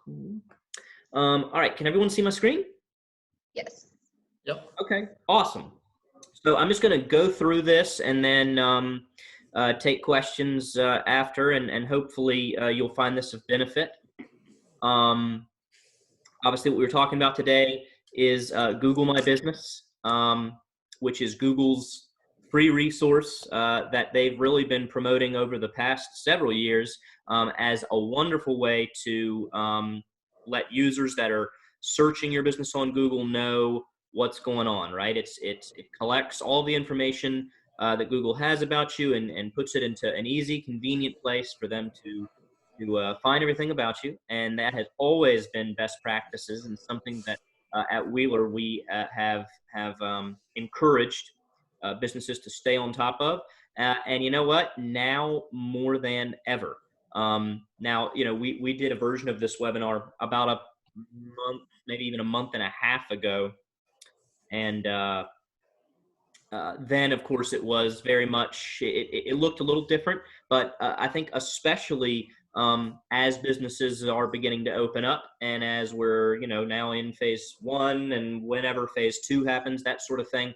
Cool. All right, can everyone see my screen? Yes. Yep. Okay, awesome. So I'm just going to go through this and then take questions after, and hopefully you'll find this of benefit. Obviously, what we were talking about today is Google My Business, which is Google's free resource that they've really been promoting over the past several years as a wonderful way to let users that are searching your business on Google know what's going on, right? It collects all the information that Google has about you and puts it into an easy, convenient place for them to find everything about you. And that has always been best practices and something that at Wheeler we have encouraged businesses to stay on top of. And you know what? Now more than ever. Now, we did a version of this webinar about a month, maybe even a month and a half ago. And then, of course, it was very much, it looked a little different, but I think especially as businesses are beginning to open up and as we're, now in phase 1 and whenever phase 2 happens, that sort of thing,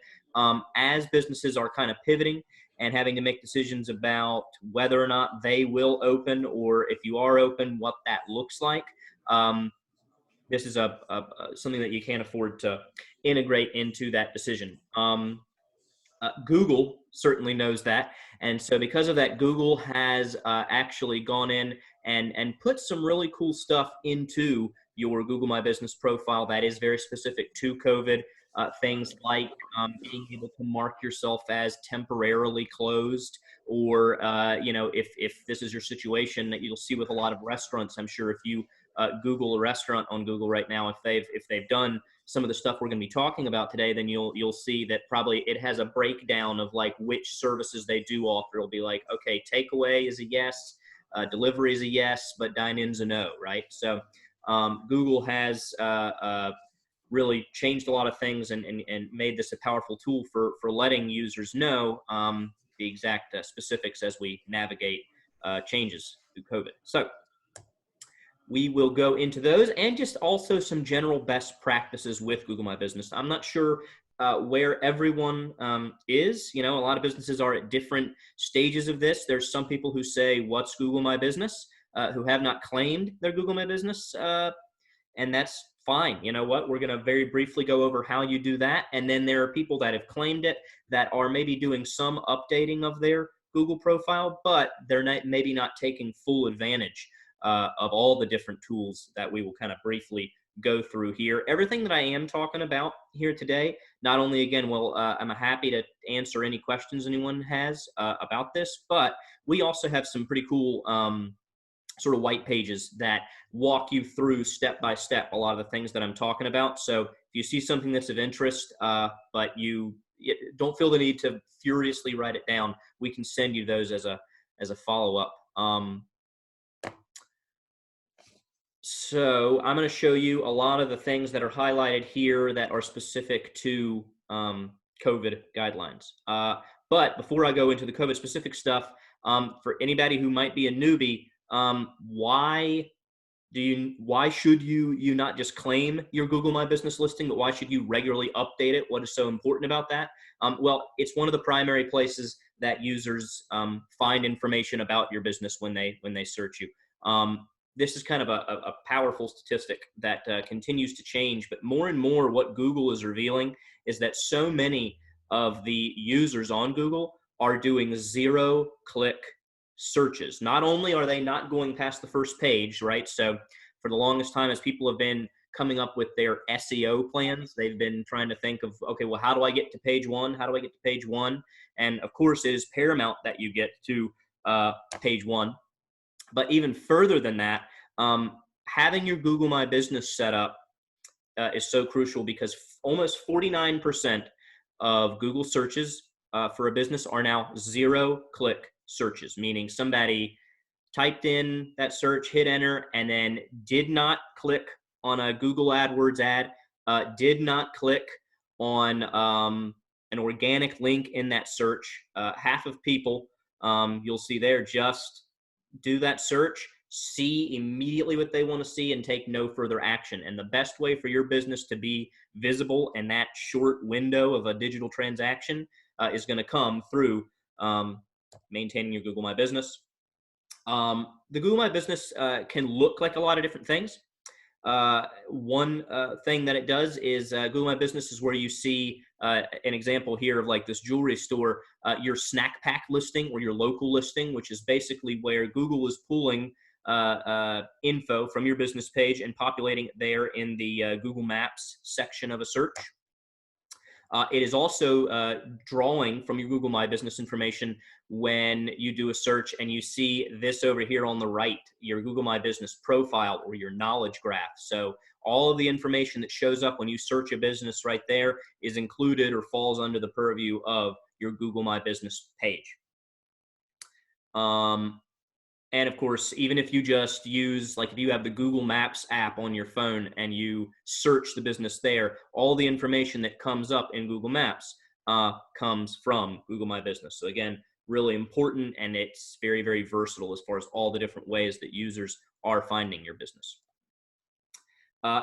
as businesses are kind of pivoting and having to make decisions about whether or not they will open, or if you are open, what that looks like. This is something that you can't afford to integrate into that decision. Google certainly knows that. And so because of that, Google has actually gone in and put some really cool stuff into your Google My Business profile that is very specific to COVID. Things like being able to mark yourself as temporarily closed, or if this is your situation that you'll see with a lot of restaurants. I'm sure if you Google a restaurant on Google right now, if they've done some of the stuff we're going to be talking about today, then you'll see that probably it has a breakdown of like which services they do offer. It'll be like, okay, takeaway is a yes, delivery is a yes, but dine-in's a no, right? So Google has really changed a lot of things and made this a powerful tool for letting users know the exact specifics as we navigate changes through COVID. So we will go into those and just also some general best practices with Google My Business. I'm not sure where everyone is. A lot of businesses are at different stages of this. There's some people who say, what's Google My Business, who have not claimed their Google My Business. And that's fine. You know what? We're going to very briefly go over how you do that. And then there are people that have claimed it that are maybe doing some updating of their Google profile, but they're maybe not taking full advantage of all the different tools that we will kind of briefly go through here. Everything that I am talking about here today, not only, again, I'm happy to answer any questions anyone has about this, but we also have some pretty cool sort of white pages that walk you through step by step a lot of the things that I'm talking about. So if you see something that's of interest, but you don't feel the need to furiously write it down, we can send you those as a follow-up. So I'm going to show you a lot of the things that are highlighted here that are specific to COVID guidelines. But before I go into the COVID specific stuff, for anybody who might be a newbie, why should you not just claim your Google My Business listing, but why should you regularly update it? What is so important about that? Well, it's one of the primary places that users find information about your business when they search you. This is kind of a powerful statistic that continues to change, but more and more what Google is revealing is that so many of the users on Google are doing zero-click searches. Not only are they not going past the first page, right? So for the longest time, as people have been coming up with their SEO plans, they've been trying to think of, okay, well, how do I get to page 1? How do I get to page 1? And of course, it is paramount that you get to page 1. But even further than that, having your Google My Business set up is so crucial, because almost 49% of Google searches for a business are now zero-click searches, meaning somebody typed in that search, hit enter, and then did not click on a Google AdWords ad, did not click on an organic link in that search. Half of people, you'll see there, just do that search, see immediately what they want to see and take no further action. And the best way for your business to be visible in that short window of a digital transaction is going to come through maintaining your Google My Business. The Google My Business can look like a lot of different things. One thing that it does is Google My Business is where you see an example here of like this jewelry store, your snack pack listing or your local listing, which is basically where Google is pulling info from your business page and populating it there in the Google Maps section of a search. It is also drawing from your Google My Business information when you do a search and you see this over here on the right, your Google My Business profile or your knowledge graph. So all of the information that shows up when you search a business right there is included or falls under the purview of your Google My Business page. And of course, even if you just use, like if you have the Google Maps app on your phone and you search the business there, all the information that comes up in Google Maps comes from Google My Business. So again, really important, and it's very, very versatile as far as all the different ways that users are finding your business.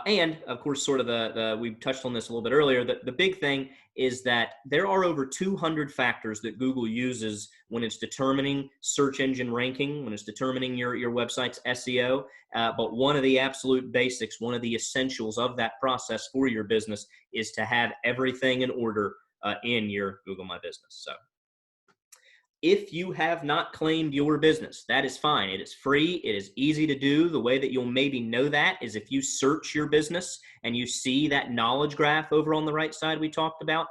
And of course, sort of we touched on this a little bit earlier, the big thing is that there are over 200 factors that Google uses when it's determining search engine ranking, when it's determining your website's SEO. But one of the absolute basics, one of the essentials of that process for your business is to have everything in order in your Google My Business. So if you have not claimed your business, that is fine. It is free. It is easy to do. The way that you'll maybe know that is if you search your business and you see that knowledge graph over on the right side we talked about,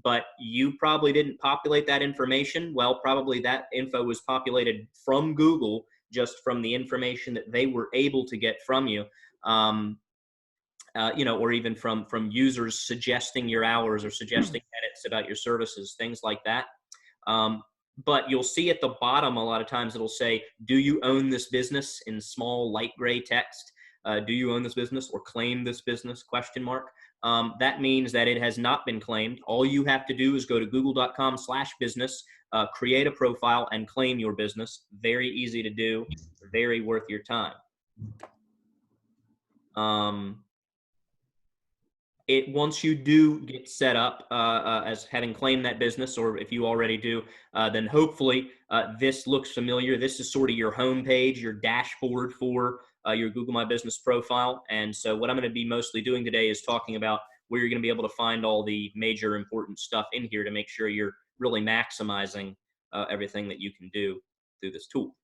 but you probably didn't populate that information. Well, probably that info was populated from Google, just from the information that they were able to get from you. Or even from users suggesting your hours or suggesting edits about your services, things like that. But you'll see at the bottom a lot of times it'll say, do you own this business, in small light gray text? Do you own this business or claim this business, ? That means that it has not been claimed. All you have to do is go to google.com/business, create a profile and claim your business. Very easy to do, very worth your time. Once you do get set up as having claimed that business, or if you already do, then hopefully this looks familiar. This is sort of your home page, your dashboard for your Google My Business profile. And so what I'm going to be mostly doing today is talking about where you're going to be able to find all the major important stuff in here to make sure you're really maximizing everything that you can do through this tool.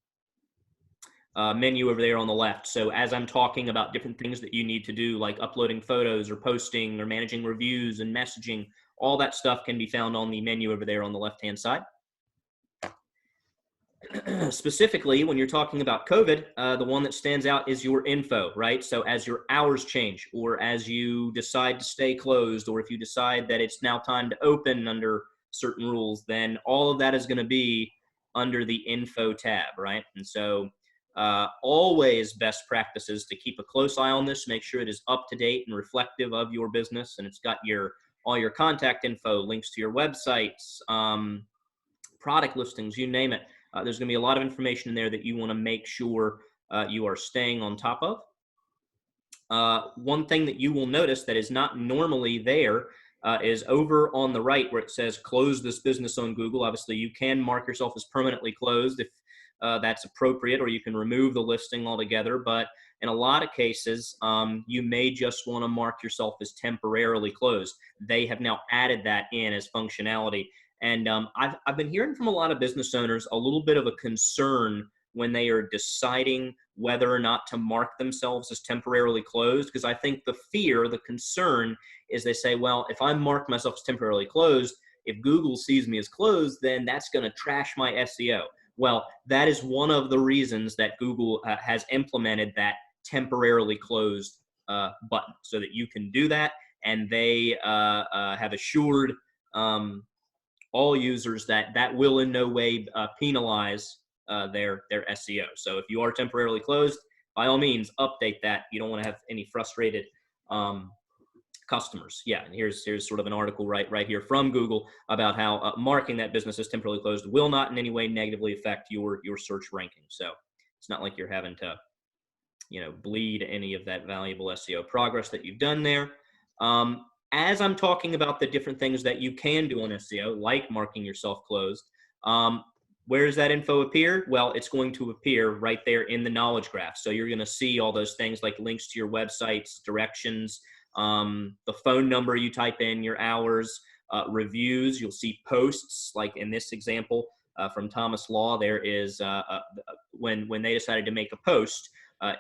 Menu over there on the left. So as I'm talking about different things that you need to do, like uploading photos or posting or managing reviews and messaging, all that stuff can be found on the menu over there on the left-hand side. Specifically, when you're talking about COVID, the one that stands out is your info, right? So as your hours change, or as you decide to stay closed, or if you decide that it's now time to open under certain rules, then all of that is going to be under the info tab, right? And so always best practices to keep a close eye on this, make sure it is up to date and reflective of your business, and it's got all your contact info, links to your websites, product listings, you name it. There's going to be a lot of information in there that you want to make sure you are staying on top of. One thing that you will notice that is not normally there is over on the right where it says close this business on Google. Obviously, you can mark yourself as permanently closed if that's appropriate, or you can remove the listing altogether. But in a lot of cases, you may just want to mark yourself as temporarily closed. They have now added that in as functionality. And I've been hearing from a lot of business owners a little bit of a concern when they are deciding whether or not to mark themselves as temporarily closed, because I think the concern is they say, well, if I mark myself as temporarily closed, if Google sees me as closed, then that's going to trash my SEO. Well, that is one of the reasons that Google has implemented that temporarily closed button, so that you can do that, and they have assured all users that will in no way penalize their SEO. So if you are temporarily closed, by all means, update that. You don't want to have any frustrated customers. Yeah, and here's sort of an article right here from Google about how marking that business as temporarily closed will not in any way negatively affect your search ranking. So it's not like you're having to, bleed any of that valuable SEO progress that you've done there. As I'm talking about the different things that you can do on SEO, like marking yourself closed, where does that info appear? Well, it's going to appear right there in the knowledge graph. So you're going to see all those things like links to your websites, directions, the phone number you type in, your hours, reviews. You'll see posts, like in this example from Thomas Law. There is when they decided to make a post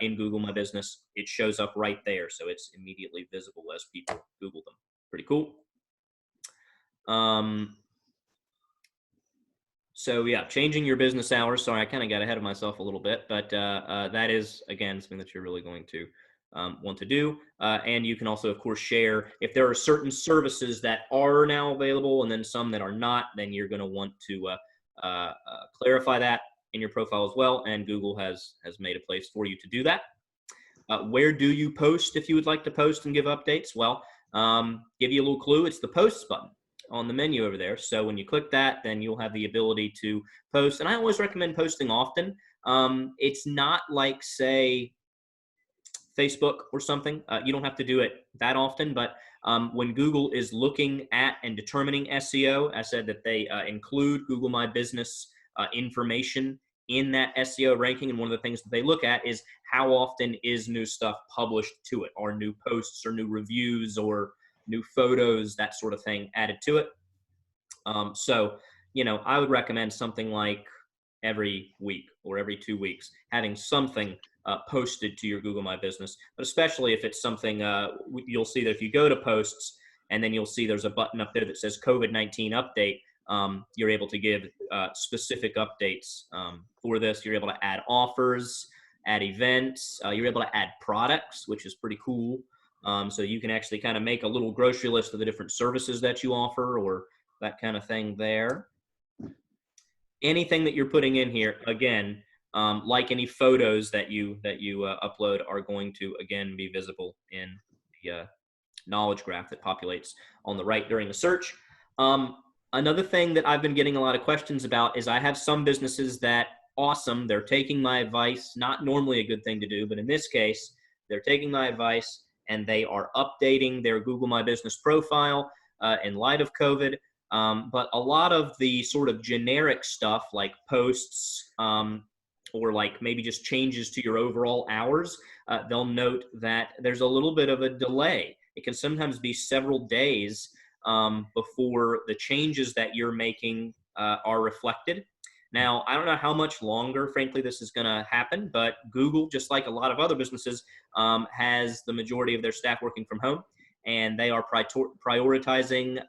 in Google My Business, it shows up right there. So it's immediately visible as people Google them. Pretty cool. So yeah, changing your business hours. Sorry, I kind of got ahead of myself a little bit, but that is, again, something that you're really going to want to do. And you can also, of course, share if there are certain services that are now available and then some that are not, then you're going to want to clarify that in your profile as well. And Google has made a place for you to do that. Where do you post if you would like to post and give updates? Well, give you a little clue. It's the posts button on the menu over there. So when you click that, then you'll have the ability to post. And I always recommend posting often. It's not like, say, Facebook or something. You don't have to do it that often, but when Google is looking at and determining SEO, I said that they include Google My Business information in that SEO ranking. And one of the things that they look at is how often is new stuff published to it, or new posts or new reviews or new photos, that sort of thing added to it. So, I would recommend something like every week or every 2 weeks, having something posted to your Google My Business. But especially if it's something, you'll see that if you go to posts and then you'll see there's a button up there that says COVID-19 update, you're able to give specific updates for this. You're able to add offers, add events. You're able to add products, which is pretty cool. So you can actually kind of make a little grocery list of the different services that you offer, or that kind of thing there. Anything that you're putting in here, again, like any photos that you upload, are going to, again, be visible in the knowledge graph that populates on the right during the search. Another thing that I've been getting a lot of questions about is I have some businesses that, awesome, they're taking my advice, not normally a good thing to do, but in this case, they're taking my advice and they are updating their Google My Business profile in light of COVID. But a lot of the sort of generic stuff like posts or like maybe just changes to your overall hours, they'll note that there's a little bit of a delay. It can sometimes be several days before the changes that you're making are reflected. Now, I don't know how much longer, frankly, this is going to happen, but Google, just like a lot of other businesses, has the majority of their staff working from home, and they are prioritizing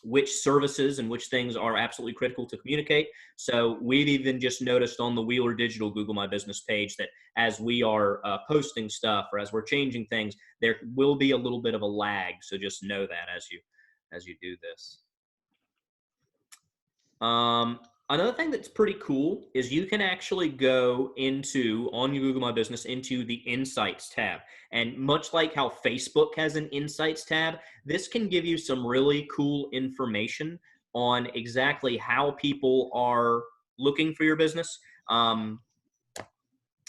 which services and which things are absolutely critical to communicate. So we've even just noticed on the Wheeler Digital Google My Business page that as we are posting stuff or as we're changing things, there will be a little bit of a lag. So just know that as you do this. Another thing that's pretty cool is you can actually go on your Google My Business into the Insights tab. And much like how Facebook has an Insights tab, this can give you some really cool information on exactly how people are looking for your business, and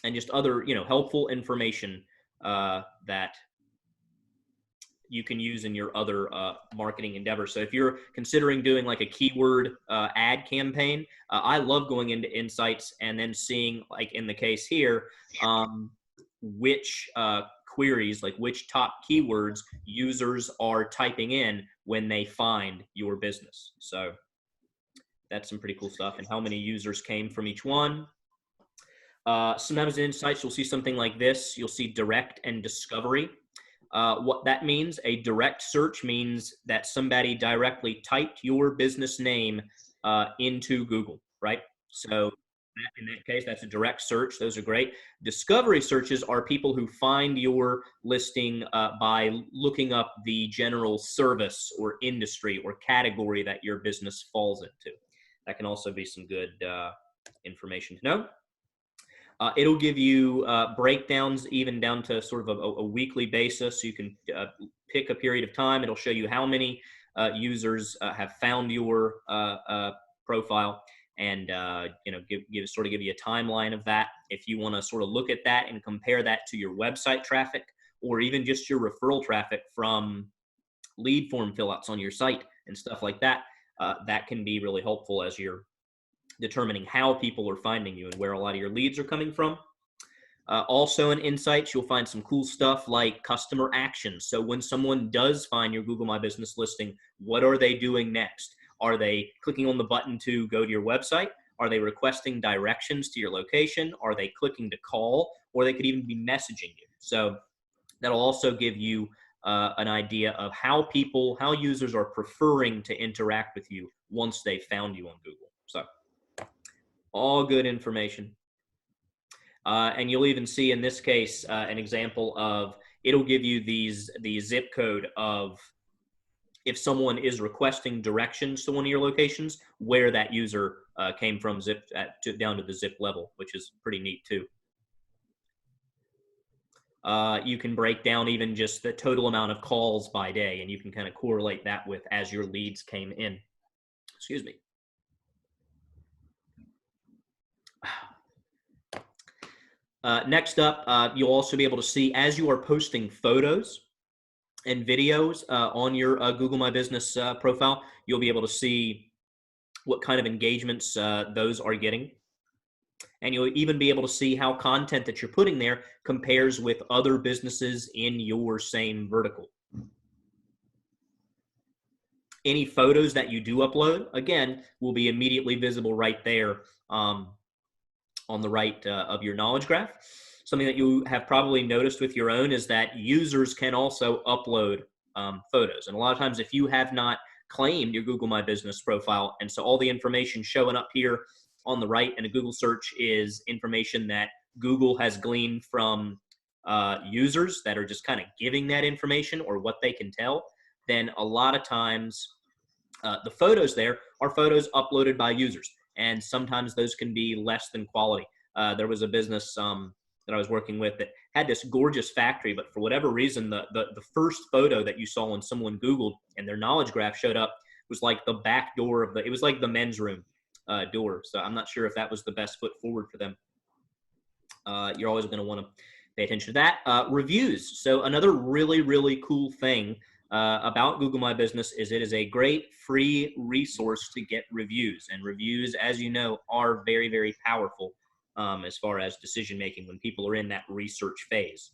just other, helpful information that you can use in your other marketing endeavors. So if you're considering doing like a keyword ad campaign, I love going into Insights and then seeing, like in the case here, which queries, like which top keywords users are typing in when they find your business. So that's some pretty cool stuff, and how many users came from each one. Sometimes in Insights, you'll see something like this. You'll see direct and discovery. What that means, a direct search means that somebody directly typed your business name into Google, right? So in that case, that's a direct search. Those are great. Discovery searches are people who find your listing by looking up the general service or industry or category that your business falls into. That can also be some good information to know. It'll give you breakdowns even down to sort of a weekly basis. So you can pick a period of time. It'll show you how many users have found your profile. and give you a timeline of that. If you want to sort of look at that and compare that to your website traffic, or even just your referral traffic from lead form fill outs on your site and stuff like that, that can be really helpful as you're determining how people are finding you and where a lot of your leads are coming from. Also in Insights, you'll find some cool stuff like customer actions. So when someone does find your Google My Business listing, what are they doing next? Are they clicking on the button to go to your website? Are they requesting directions to your location? Are they clicking to call? Or they could even be messaging you. So that'll also give you an idea of how users are preferring to interact with you once they found you on Google. So all good information. And you'll even see in this case an example of, it'll give you the zip code of if someone is requesting directions to one of your locations, where that user came from down to the zip level, which is pretty neat too. You can break down even just the total amount of calls by day, and you can kind of correlate that with as your leads came in. Excuse me. Next up, you'll also be able to see as you are posting photos and videos on your Google My Business profile, you'll be able to see what kind of engagements those are getting. And you'll even be able to see how content that you're putting there compares with other businesses in your same vertical. Any photos that you do upload, again, will be immediately visible right there on the right of your knowledge graph. Something that you have probably noticed with your own is that users can also upload photos. And a lot of times if you have not claimed your Google My Business profile, and so all the information showing up here on the right in a Google search is information that Google has gleaned from users that are just kind of giving that information or what they can tell, then a lot of times the photos there are photos uploaded by users. And sometimes those can be less than quality. There was a business that I was working with that had this gorgeous factory, but for whatever reason, the first photo that you saw when someone Googled and their knowledge graph showed up was like the back door of it was like the men's room door. So I'm not sure if that was the best foot forward for them. You're always going to want to pay attention to that. Reviews. So another really, really cool thing about Google My Business is it is a great free resource to get reviews. And reviews, as you know, are very, very powerful as far as decision making when people are in that research phase.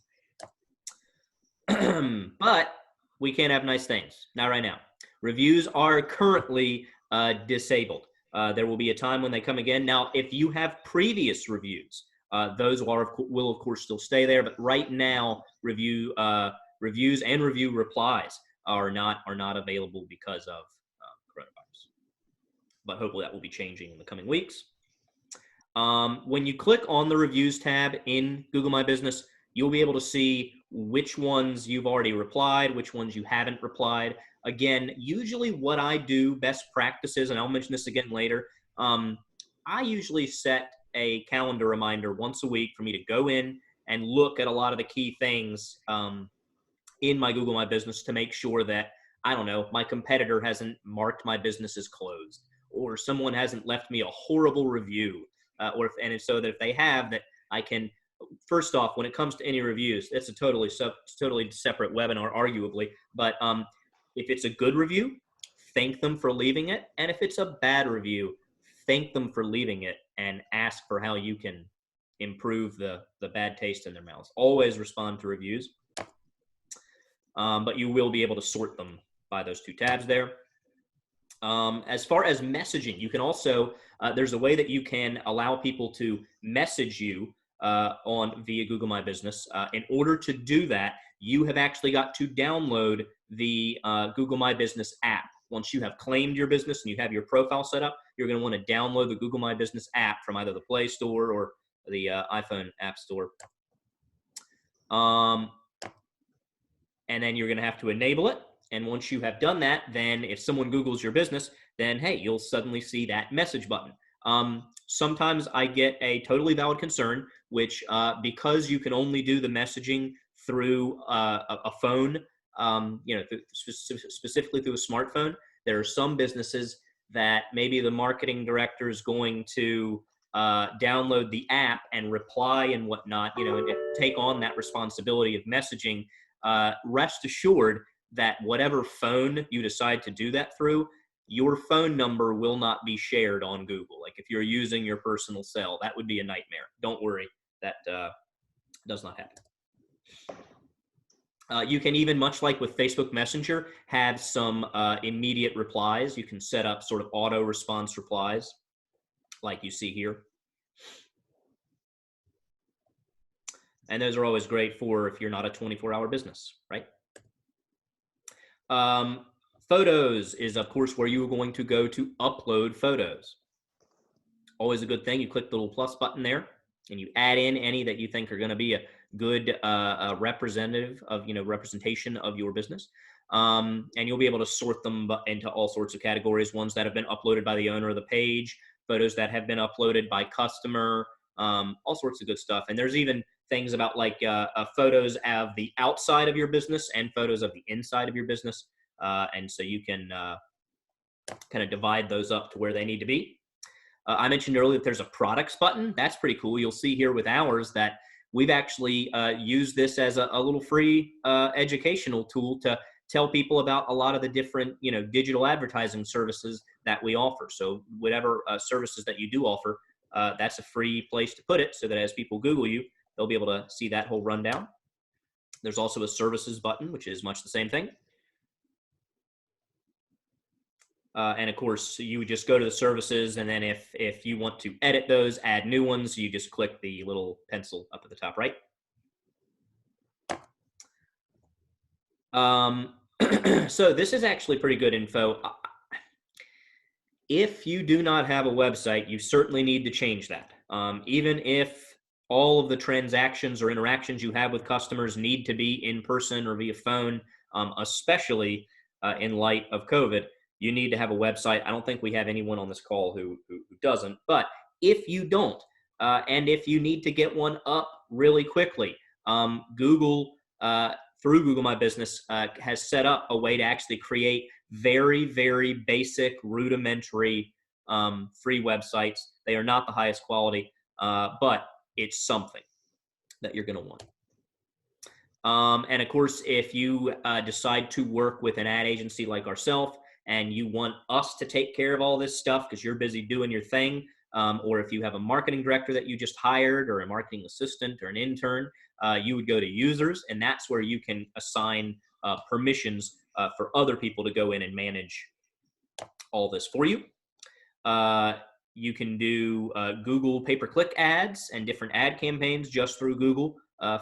But we can't have nice things. Not right now. Reviews are currently disabled. There will be a time when they come again. Now, if you have previous reviews, those will of course still stay there. But right now, reviews and review replies are not available because of coronavirus. But hopefully that will be changing in the coming weeks. When you click on the reviews tab in Google My Business, you'll be able to see which ones you've already replied, which ones you haven't replied. Again, usually what I do, best practices, and I'll mention this again later, I usually set a calendar reminder once a week for me to go in and look at a lot of the key things in my Google My Business to make sure that, I don't know, my competitor hasn't marked my business as closed, or someone hasn't left me a horrible review, and so that if they have, that I can, first off, when it comes to any reviews, it's a totally separate webinar, arguably, but if it's a good review, thank them for leaving it, and if it's a bad review, thank them for leaving it and ask for how you can improve the bad taste in their mouths. Always respond to reviews. But you will be able to sort them by those two tabs there. As far as messaging, you can also, there's a way that you can allow people to message you via Google My Business. In order to do that, you have actually got to download the Google My Business app. Once you have claimed your business and you have your profile set up, you're going to want to download the Google My Business app from either the Play Store or the iPhone App Store. And then you're going to have to enable it. And once you have done that, then if someone Googles your business, then hey, you'll suddenly see that message button. Sometimes I get a totally valid concern, which because you can only do the messaging through a phone, specifically through a smartphone, there are some businesses that maybe the marketing director is going to download the app and reply and whatnot, and take on that responsibility of messaging, rest assured that whatever phone you decide to do that through, your phone number will not be shared on Google. Like if you're using your personal cell, that would be a nightmare. Don't worry, that does not happen. You can even, much like with Facebook Messenger, have some immediate replies. You can set up sort of auto response replies like you see here. And those are always great for if you're not a 24-hour business, right? Photos is, of course, where you are going to go to upload photos. Always a good thing. You click the little plus button there, and you add in any that you think are going to be a good representative of, representation of your business. And you'll be able to sort them into all sorts of categories, ones that have been uploaded by the owner of the page, photos that have been uploaded by customer, all sorts of good stuff. And there's even things about like photos of the outside of your business and photos of the inside of your business. And so you can kind of divide those up to where they need to be. I mentioned earlier that there's a products button. That's pretty cool. You'll see here with ours that we've actually used this as a little free educational tool to tell people about a lot of the different, digital advertising services that we offer. So whatever services that you do offer, that's a free place to put it so that as people Google you, they'll be able to see that whole rundown. There's also a services button, which is much the same thing. And of course, you would just go to the services, and then if you want to edit those, add new ones, you just click the little pencil up at the top right. So this is actually pretty good info. If you do not have a website, you certainly need to change that. Even if all of the transactions or interactions you have with customers need to be in person or via phone, especially in light of COVID, you need to have a website. I don't think we have anyone on this call who doesn't, but if you don't, and if you need to get one up really quickly, Google, through Google My Business, has set up a way to actually create very, very basic, rudimentary, free websites. They are not the highest quality, but it's something that you're going to want. And of course, if you decide to work with an ad agency like ourselves, and you want us to take care of all this stuff because you're busy doing your thing, or if you have a marketing director that you just hired, or a marketing assistant or an intern, you would go to users, and that's where you can assign permissions for other people to go in and manage all this for you. You can do Google pay-per-click ads and different ad campaigns just through Google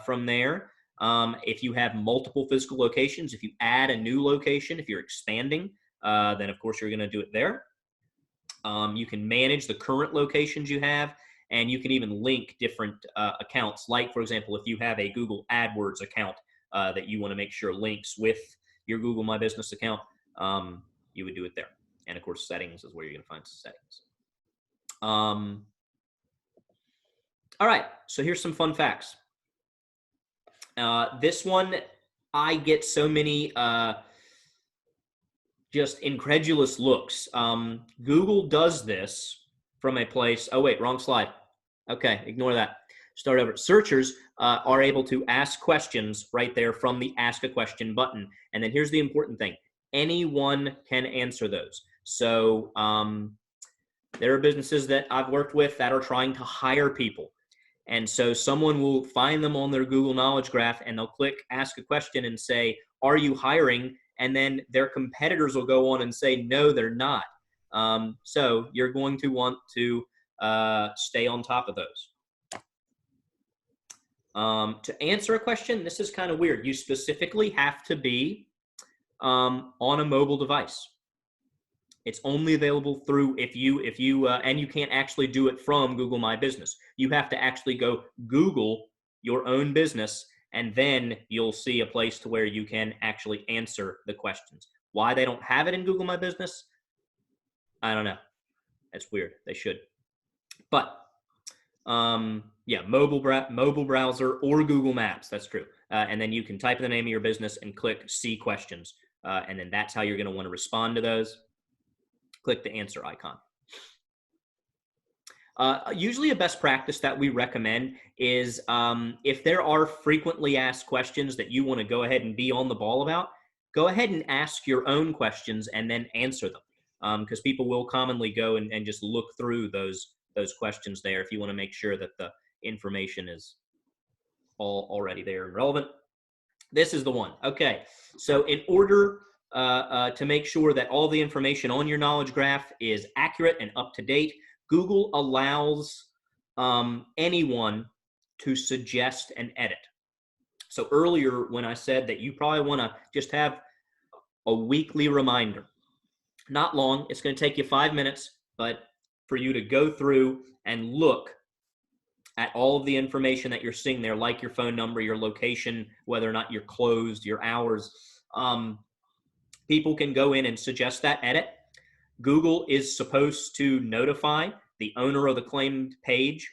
from there. If you have multiple physical locations, if you add a new location, if you're expanding, then of course you're going to do it there. You can manage the current locations you have, and you can even link different accounts. Like, for example, if you have a Google AdWords account that you want to make sure links with your Google My Business account, you would do it there. And of course, settings is where you're going to find settings. All right, so here's some fun facts. This one, I get so many just incredulous looks. Google does this from a place. Oh, wait, wrong slide. Okay, ignore that. Start over. Searchers are able to ask questions right there from the Ask a Question button. And then here's the important thing. Anyone can answer those. So there are businesses that I've worked with that are trying to hire people. And so someone will find them on their Google Knowledge Graph, and they'll click Ask a Question and say, are you hiring? And then their competitors will go on and say, no, they're not. So you're going to want to stay on top of those. To answer a question, this is kind of weird. You specifically have to be on a mobile device. It's only available through and you can't actually do it from Google My Business. You have to actually go Google your own business, and then you'll see a place to where you can actually answer the questions. Why they don't have it in Google My Business, I don't know. That's weird. They should. But yeah, mobile browser or Google Maps. That's true. And then you can type in the name of your business and click See Questions, and then that's how you're going to want to respond to those. click the answer icon. Usually a best practice that we recommend is if there are frequently asked questions that you want to go ahead and be on the ball about, go ahead and ask your own questions and then answer them. Because people will commonly go and just look through those questions there if you want to make sure that the information is all already there and relevant. This is the one. Okay, so in order to make sure that all the information on your knowledge graph is accurate and up to date, Google allows anyone to suggest and edit. So earlier when I said that you probably want to just have a weekly reminder, not long, it's going to take you 5 minutes, but for you to go through and look at all of the information that you're seeing there, like your phone number, your location, whether or not you're closed, your hours. People can go in and suggest that edit. Google is supposed to notify the owner of the claimed page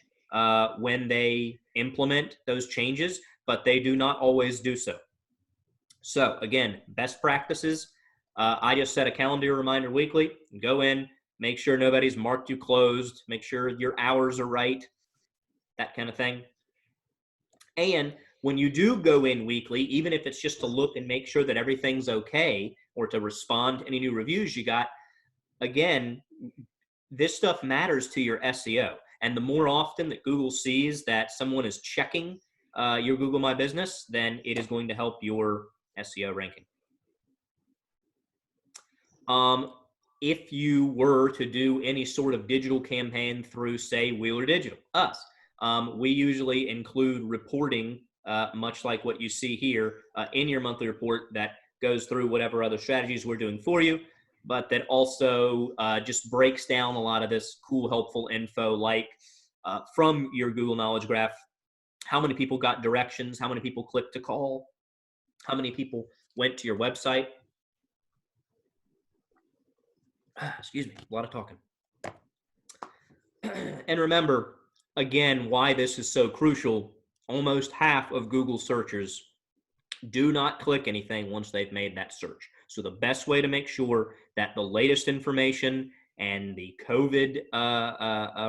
when they implement those changes, but they do not always do so. So again, best practices. I just set a calendar reminder weekly. Go in, make sure nobody's marked you closed, make sure your hours are right, that kind of thing. And when you do go in weekly, even if it's just to look and make sure that everything's okay or to respond to any new reviews you got, again, this stuff matters to your SEO. And the more often that Google sees that someone is checking your Google My Business, then it is going to help your SEO ranking. If you were to do any sort of digital campaign through, say, Wheeler Digital, us, we usually include reporting, much like what you see here in your monthly report that goes through whatever other strategies we're doing for you, but that also just breaks down a lot of this cool, helpful info, like from your Google Knowledge Graph, how many people got directions, how many people clicked to call, how many people went to your website. Excuse me, a lot of talking. And remember, again, why this is so crucial, almost half of Google searchers do not click anything once they've made that search. So the best way to make sure that the latest information and the COVID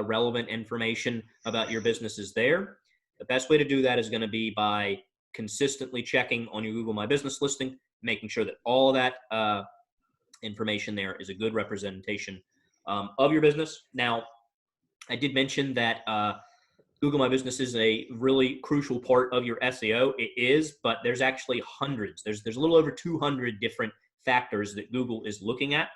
relevant information about your business is there, the best way to do that is going to be by consistently checking on your Google My Business listing, making sure that all of that information there is a good representation of your business. Now, I did mention that Google My Business is a really crucial part of your SEO. It is, but there's actually hundreds. There's a little over 200 different factors that Google is looking at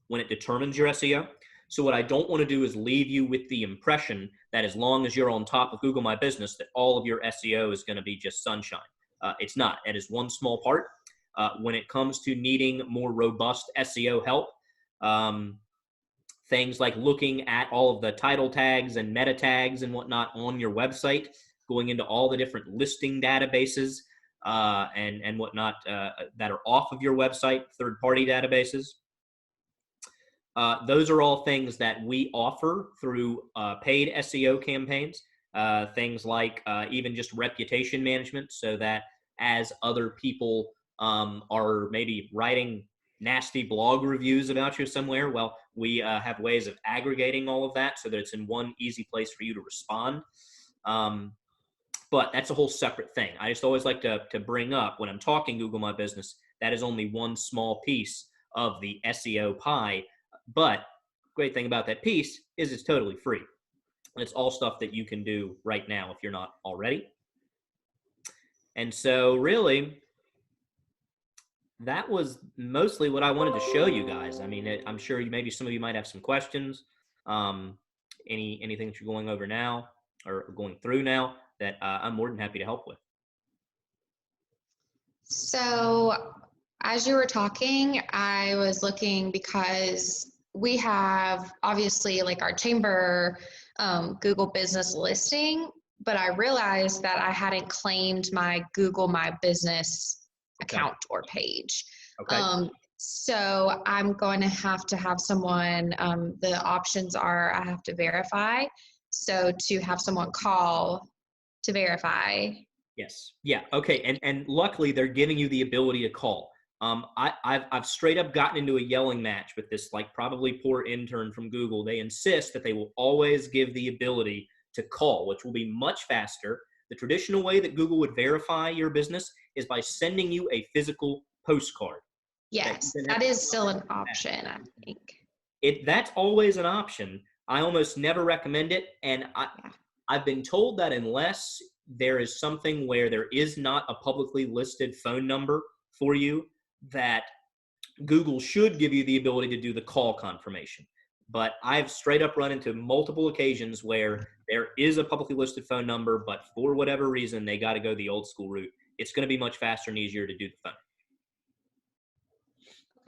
when it determines your SEO. So what I don't want to do is leave you with the impression that as long as you're on top of Google My Business, that all of your SEO is going to be just sunshine. It's not. It is one small part. When it comes to needing more robust SEO help, things like looking at all of the title tags and meta tags and whatnot on your website, going into all the different listing databases and whatnot that are off of your website, third-party databases. Those are all things that we offer through paid SEO campaigns, things like even just reputation management, so that as other people are maybe writing nasty blog reviews about you somewhere, well, we have ways of aggregating all of that so that it's in one easy place for you to respond. But that's a whole separate thing. I just always like to bring up, when I'm talking Google My Business, that is only one small piece of the SEO pie. But great thing about that piece is it's totally free. It's all stuff that you can do right now if you're not already. And so really, that was mostly what I wanted to show you guys. I mean, I'm sure maybe some of you might have some questions, anything that you're going over now or going through now that I'm more than happy to help with. So as you were talking, I was looking because we have obviously like our chamber Google business listing, but I realized that I hadn't claimed my Google My Business account or page. Okay. So I'm going to have someone, the options are I have to verify. So to have someone call to verify. Yes. Yeah. Okay. And luckily they're giving you the ability to call. I've straight up gotten into a yelling match with this, like, probably poor intern from Google. They insist that they will always give the ability to call, which will be much faster. The traditional way that Google would verify your business is by sending you a physical postcard. Yes, that is still an option, I think. That's always an option. I almost never recommend it, and I've been told that unless there is something where there is not a publicly listed phone number for you, that Google should give you the ability to do the call confirmation. But I've straight up run into multiple occasions where there is a publicly listed phone number, but for whatever reason, they got to go the old school route. It's going to be much faster and easier to do the phone.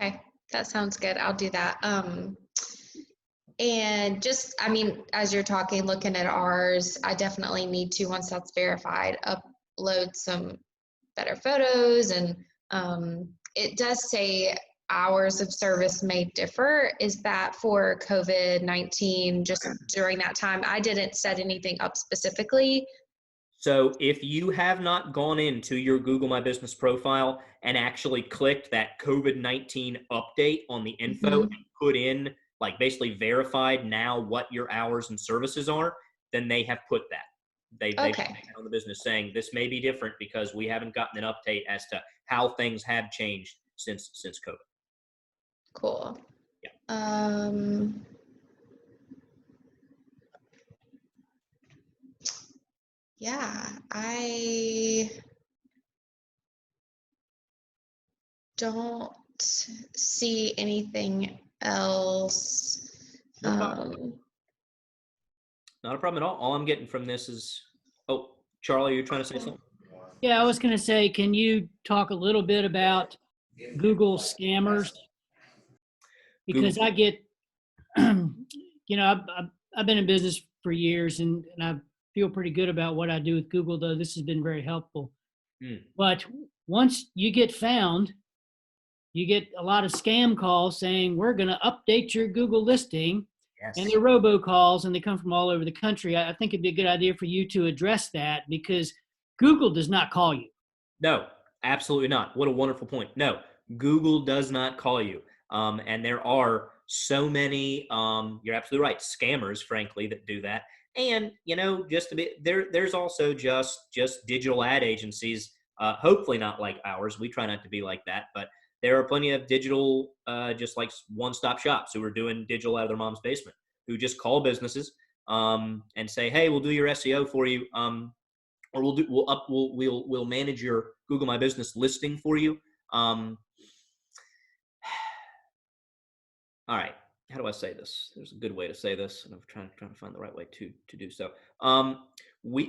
Okay, that sounds good. I'll do that. And just, I mean, as you're talking, looking at ours, I definitely need to, once that's verified, upload some better photos. And it does say hours of service may differ. Is that for COVID-19 just during that time? I didn't set anything up specifically. So if you have not gone into your Google My Business profile and actually clicked that COVID-19 update on the info and put in, like, basically verified now what your hours and services are, then they have put that. They've on the business saying this may be different because we haven't gotten an update as to how things have changed since COVID. Cool. Yeah. Yeah, I don't see anything else. No problem. Not a problem at all. All I'm getting from this is, oh, Charlie, you're trying to say something? Yeah, I was going to say, can you talk a little bit about Google scammers? Because I get, you know, I've been in business for years and I feel pretty good about what I do with Google, though this has been very helpful. But once you get found, you get a lot of scam calls saying, we're going to update your Google listing. Yes. And they're robocalls and they come from all over the country. I think it'd be a good idea for you to address that because Google does not call you. No, absolutely not. What a wonderful point. No, Google does not call you. And there are so many, you're absolutely right, scammers, frankly, that do that. And, you know, just a bit, there's also just digital ad agencies, hopefully not like ours. We try not to be like that, but there are plenty of digital, just like one-stop shops who are doing digital out of their mom's basement, who just call businesses and say, hey, we'll do your SEO for you. Or we'll manage your Google My Business listing for you. All right, how do I say this? There's a good way to say this, and I'm trying to find the right way to do so.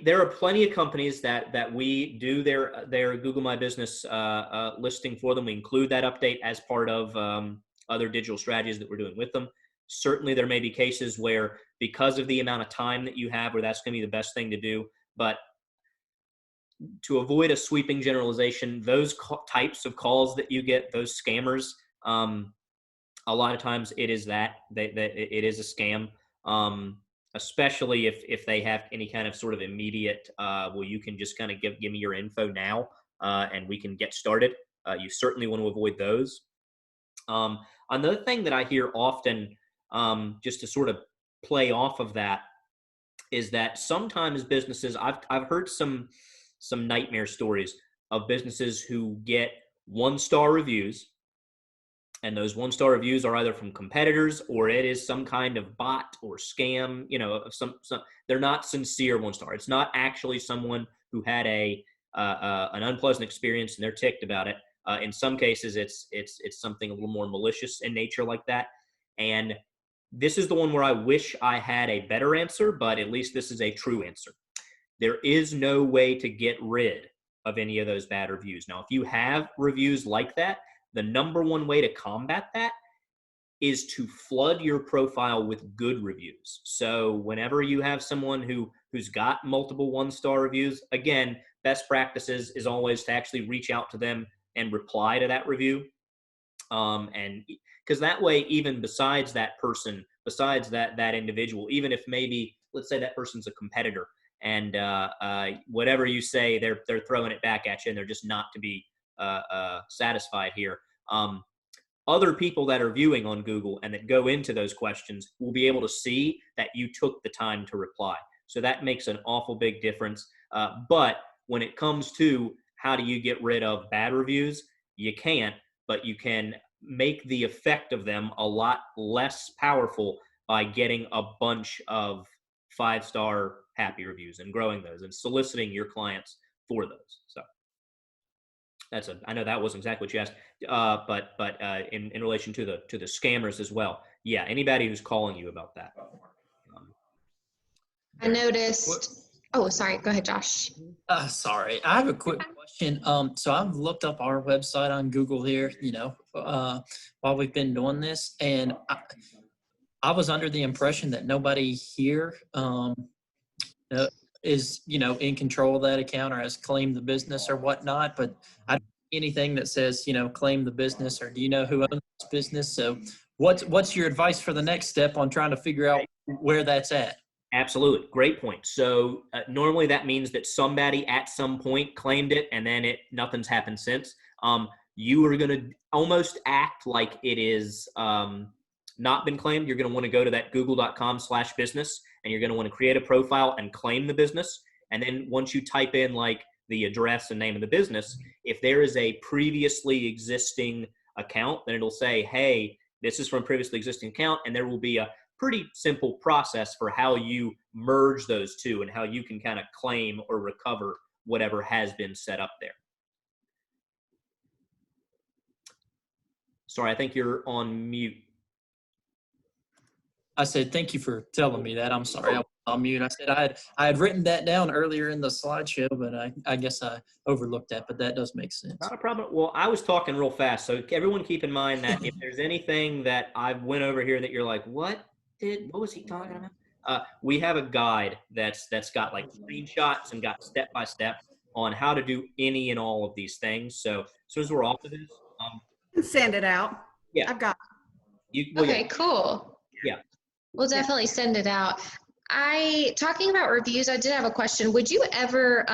There are plenty of companies that we do their Google My Business listing for them. We include that update as part of other digital strategies that we're doing with them. Certainly, there may be cases where, because of the amount of time that you have, where that's going to be the best thing to do. But to avoid a sweeping generalization, those types of calls that you get, those scammers, a lot of times it is that it is a scam, especially if they have any kind of sort of immediate, well, you can just kind of give me your info now and we can get started. You certainly want to avoid those. Another thing that I hear often, just to sort of play off of that, is that sometimes businesses, I've heard some nightmare stories of businesses who get 1-star reviews, and those 1-star reviews are either from competitors or it is some kind of bot or scam. You know, some they're not sincere 1-star. It's not actually someone who had an unpleasant experience and they're ticked about it. In some cases, it's something a little more malicious in nature like that. And this is the one where I wish I had a better answer, but at least this is a true answer. There is no way to get rid of any of those bad reviews. Now, if you have reviews like that, the number one way to combat that is to flood your profile with good reviews. So whenever you have someone who's got multiple 1-star reviews, again, best practices is always to actually reach out to them and reply to that review. And because that way, even besides that person, besides that individual, even if maybe, let's say that person's a competitor, and whatever you say, they're throwing it back at you, and they're just not to be satisfied here. Other people that are viewing on Google and that go into those questions will be able to see that you took the time to reply. So that makes an awful big difference. But when it comes to how do you get rid of bad reviews, you can't, but you can make the effect of them a lot less powerful by getting a bunch of 5-star happy reviews and growing those and soliciting your clients for those. So I know that wasn't exactly what you asked, but in relation to the scammers as well. Yeah, anybody who's calling you about that. I noticed. Oh, sorry. Go ahead, Josh. Sorry, I have a quick question. So I've looked up our website on Google here, while we've been doing this, and I was under the impression that nobody here is, in control of that account or has claimed the business or whatnot, but I don't see anything that says, claim the business, or do you know who owns this business? So what's your advice for the next step on trying to figure out where that's at? Absolutely. Great point. So normally that means that somebody at some point claimed it and then nothing's happened since. You are going to almost act like it is not been claimed. You're going to want to go to that google.com/business and you're going to want to create a profile and claim the business. And then once you type in like the address and name of the business, if there is a previously existing account, then it'll say, hey, this is from a previously existing account, and there will be a pretty simple process for how you merge those two and how you can kind of claim or recover whatever has been set up there. Sorry, I think you're on mute. I said, thank you for telling me that. I'm sorry, I was on mute. I said I had written that down earlier in the slideshow, but I guess I overlooked that, but that does make sense. Not a problem. Well, I was talking real fast, so everyone keep in mind that if there's anything that I went over here that you're like, what was he talking about? We have a guide that's got like screenshots and got step-by-step on how to do any and all of these things. So as soon as we're off of this, send it out. Yeah, I've got Okay, cool. Yeah, we'll definitely send it out. Talking about reviews, I did have a question. Would you ever,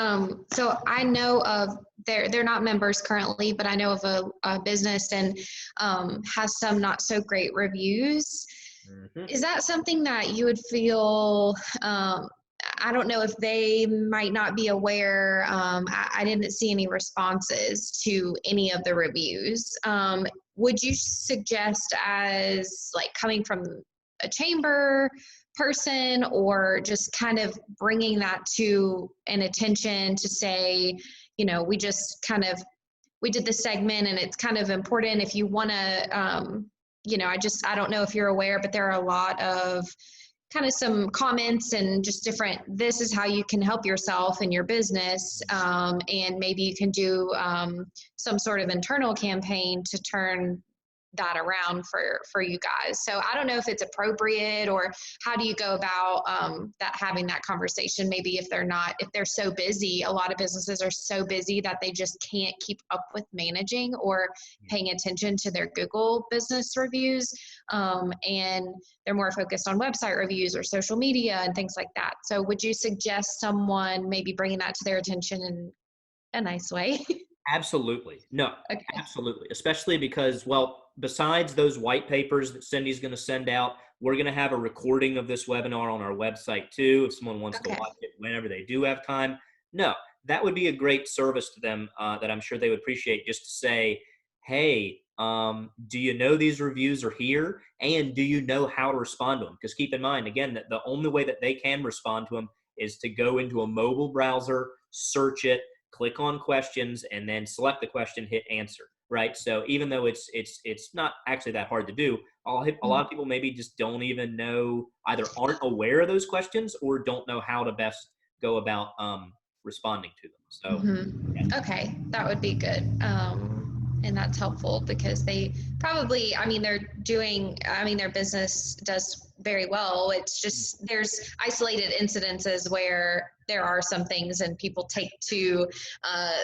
so I know of, they're not members currently, but I know of a business and has some not so great reviews. Mm-hmm. Is that something that you would feel, I don't know if they might not be aware, I didn't see any responses to any of the reviews. Would you suggest as like coming from a chamber person, or just kind of bringing that to an attention to say, we just we did this segment and it's kind of important if you want to, I don't know if you're aware, but there are a lot of kind of some comments and just different, this is how you can help yourself and your business. And maybe you can do some sort of internal campaign to turn that around for you guys. So I don't know if it's appropriate, or how do you go about having that conversation? Maybe if they're so busy, a lot of businesses are so busy that they just can't keep up with managing or paying attention to their Google business reviews. And they're more focused on website reviews or social media and things like that. So would you suggest someone maybe bringing that to their attention in a nice way? Absolutely. No, okay. Absolutely. Especially because, besides those white papers that Cindy's going to send out, we're going to have a recording of this webinar on our website too, if someone wants to watch it whenever they do have time. No, that would be a great service to them that I'm sure they would appreciate, just to say, hey, do you know these reviews are here? And do you know how to respond to them? Because keep in mind, again, that the only way that they can respond to them is to go into a mobile browser, search it, click on questions, and then select the question, hit answer, right? So even though it's not actually that hard to do, a lot of people maybe just don't even know, either aren't aware of those questions or don't know how to best go about responding to them. So yeah. Okay, that would be good. And that's helpful because they probably, their business does very well. It's just, there's isolated incidences where there are some things and people take to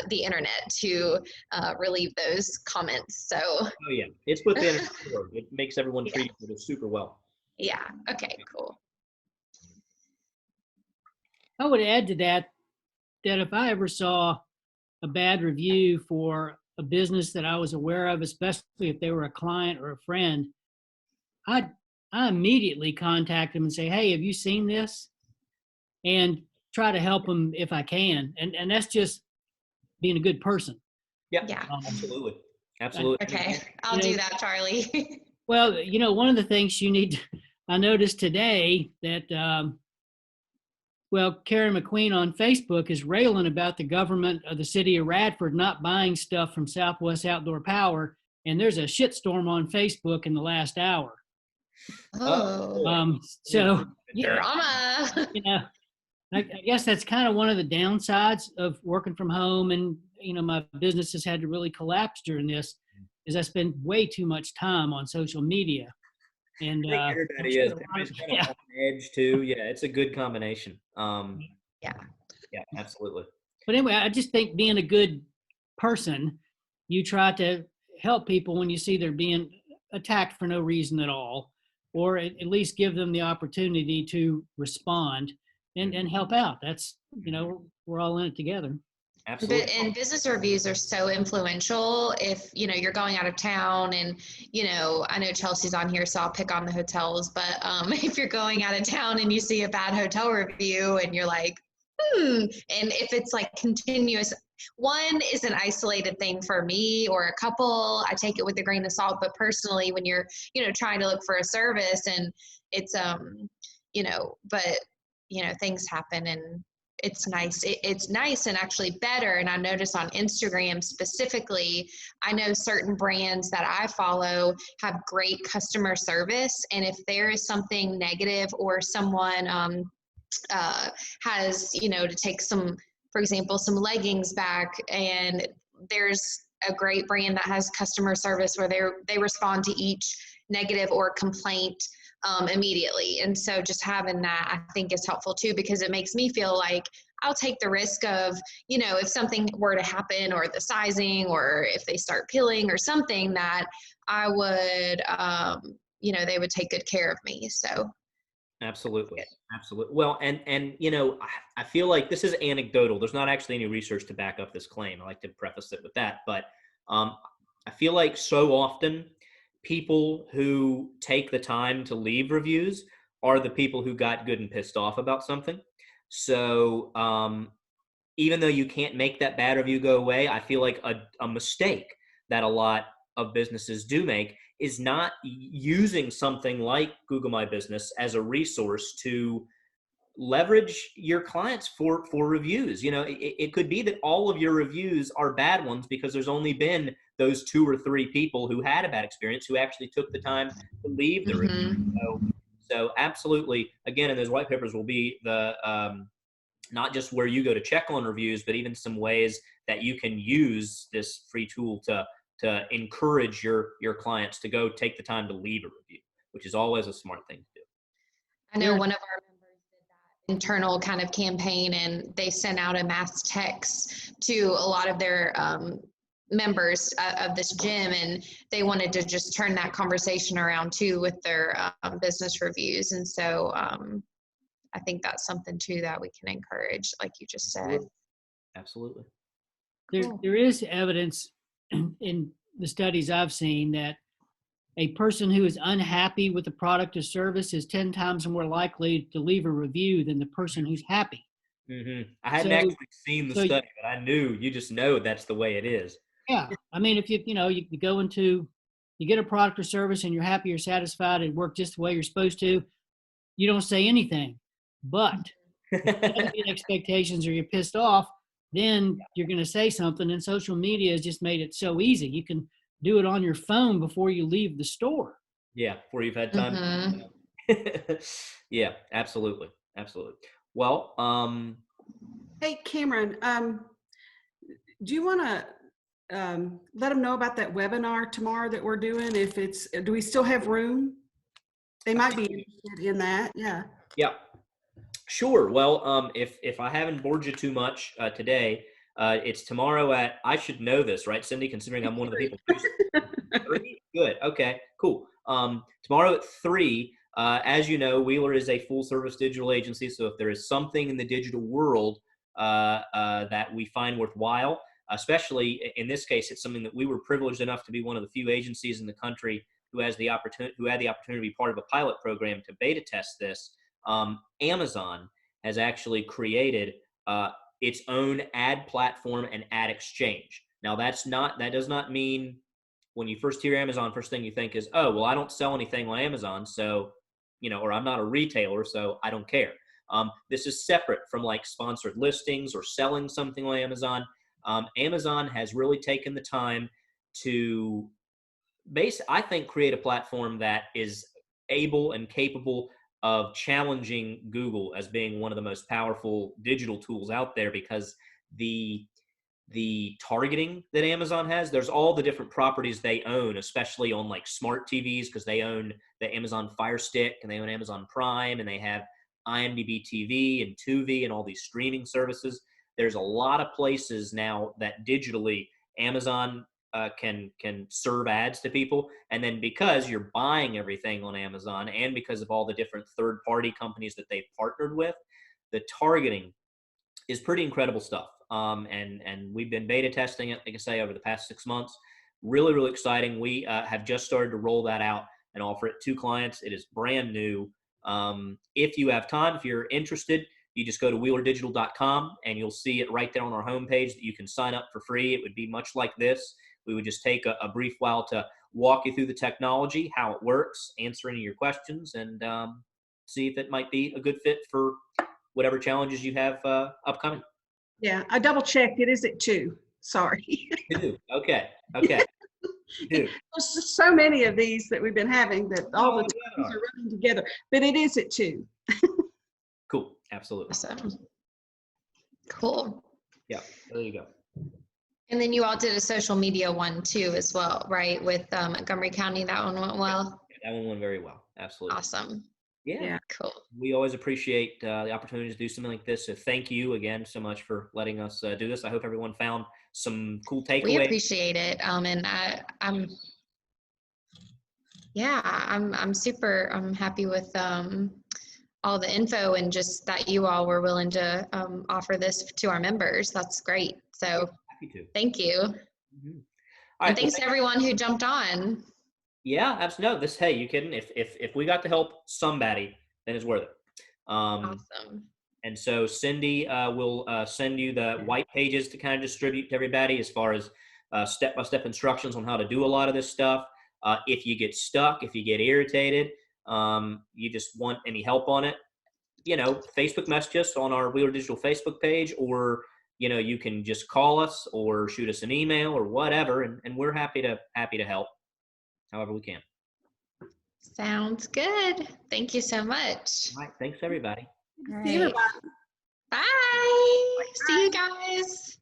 the internet to relieve those comments. So. Oh yeah, it's within it makes everyone treat it super well. Yeah, okay, cool. I would add to that if I ever saw a bad review for a business that I was aware of, especially if they were a client or a friend, I immediately contact them and say, hey, have you seen this? And try to help them if I can. And that's just being a good person. Yeah. Absolutely. Absolutely. Okay. I'll do that, Charlie. Well, one of the things I noticed today that, Karen McQueen on Facebook is railing about the government of the city of Radford not buying stuff from Southwest Outdoor Power. And there's a shitstorm on Facebook in the last hour. Oh. So, Drama. I guess that's kind of one of the downsides of working from home. And, my business has had to really collapse during this, is I spend way too much time on social media. And I think everybody is. Everybody's kind of on edge too. Yeah, it's a good combination. Yeah, absolutely. But anyway, I just think being a good person, you try to help people when you see they're being attacked for no reason at all, or at least give them the opportunity to respond and help out. That's, we're all in it together. Absolutely. And business reviews are so influential. If, you're going out of town and, I know Chelsea's on here, so I'll pick on the hotels, but if you're going out of town and you see a bad hotel review and you're like, and if it's like continuous, one is an isolated thing for me or a couple, I take it with a grain of salt. But personally, when you're, trying to look for a service and it's, things happen and it's nice. It's nice and actually better. And I notice on Instagram specifically, I know certain brands that I follow have great customer service. And if there is something negative or someone has, to take for example, some leggings back, and there's a great brand that has customer service where they respond to each negative or complaint immediately. And so just having that, I think, is helpful too, because it makes me feel like I'll take the risk of, if something were to happen or the sizing or if they start peeling or something, that I would, they would take good care of me. So. Absolutely. Absolutely. Well, and I feel like this is anecdotal. There's not actually any research to back up this claim. I like to preface it with that. But I feel like so often people who take the time to leave reviews are the people who got good and pissed off about something. So even though you can't make that bad review go away, I feel like a mistake that a lot of businesses do make is not using something like Google My Business as a resource to leverage your clients for reviews. It could be that all of your reviews are bad ones because there's only been those 2 or 3 people who had a bad experience who actually took the time to leave the review. So absolutely, again, in those white papers will be the not just where you go to check on reviews, but even some ways that you can use this free tool to encourage your clients to go take the time to leave a review, which is always a smart thing to do. I know one of our members did that internal kind of campaign, and they sent out a mass text to a lot of their members of this gym, and they wanted to just turn that conversation around too with their business reviews. And so I think that's something too that we can encourage, like you just said. Absolutely. There is evidence in the studies I've seen that a person who is unhappy with the product or service is 10 times more likely to leave a review than the person who's happy. Mm-hmm. I hadn't actually seen the study, but I knew, you just know that's the way it is. Yeah. I mean, if you go into, you get a product or service and you're happy, you're satisfied, it worked just the way you're supposed to, you don't say anything. But if you have expectations or you're pissed off, then you're going to say something. And social media has just made it so easy. You can do it on your phone before you leave the store. Yeah, before you've had time. Yeah, absolutely. Absolutely. Well, hey, Cameron, do you want to let them know about that webinar tomorrow that we're doing? Do we still have room? They might be interested in that. Yeah. Yeah. Sure. Well, if I haven't bored you too much today, it's tomorrow I should know this, right, Cindy, considering I'm one of the people. 3? Good. Okay, cool. Tomorrow at 3, as you know, Wheeler is a full-service digital agency, so if there is something in the digital world that we find worthwhile, especially in this case, it's something that we were privileged enough to be one of the few agencies in the country who had the opportunity to be part of a pilot program to beta test this. Amazon has actually created its own ad platform and ad exchange. Now, that does not mean when you first hear Amazon, first thing you think is, oh, well, I don't sell anything on Amazon, so, or I'm not a retailer, so I don't care. This is separate from like sponsored listings or selling something on Amazon. Amazon has really taken the time to I think, create a platform that is able and capable of challenging Google as being one of the most powerful digital tools out there, because the targeting that Amazon has, there's all the different properties they own, especially on like smart TVs, because they own the Amazon Fire Stick and they own Amazon Prime and they have IMDb TV and Tubi and all these streaming services. There's a lot of places now that digitally Amazon can serve ads to people. And then because you're buying everything on Amazon and because of all the different third-party companies that they've partnered with, the targeting is pretty incredible stuff. And we've been beta testing it, like I say, over the past 6 months. Really, really exciting. We have just started to roll that out and offer it to clients. It is brand new. If you have time, if you're interested, you just go to wheelerdigital.com and you'll see it right there on our homepage that you can sign up for free. It would be much like this. We would just take a brief while to walk you through the technology, how it works, answer any of your questions, and see if it might be a good fit for whatever challenges you have upcoming. Yeah, I double checked. It is at 2. Sorry. Okay. There's just so many of these that we've been having that all the times are running together, but it is at 2. Cool. Absolutely. Awesome. Cool. Yeah, there you go. And then you all did a social media one too as well, right? With Montgomery County, that one went well. That one went very well. Absolutely. Awesome. Yeah. Cool. We always appreciate the opportunity to do something like this. So thank you again so much for letting us do this. I hope everyone found some cool takeaways. We appreciate it. And I'm super happy with all the info and just that you all were willing to offer this to our members. That's great. So happy to. Thank you. Mm-hmm. And thanks to everyone who jumped on. Yeah, absolutely. No, hey, you kidding? If we got to help somebody, then it's worth it. Awesome. And so Cindy will send you the white pages to kind of distribute to everybody as far as step-by-step instructions on how to do a lot of this stuff. If you get stuck, if you get irritated, you just want any help on it, Facebook message us on our Wheeler Digital Facebook page, or you can just call us or shoot us an email or whatever, and we're happy to help however we can. Sounds good. Thank you so much. All right. Thanks, everybody. All See you, right. everybody. Bye. See you guys.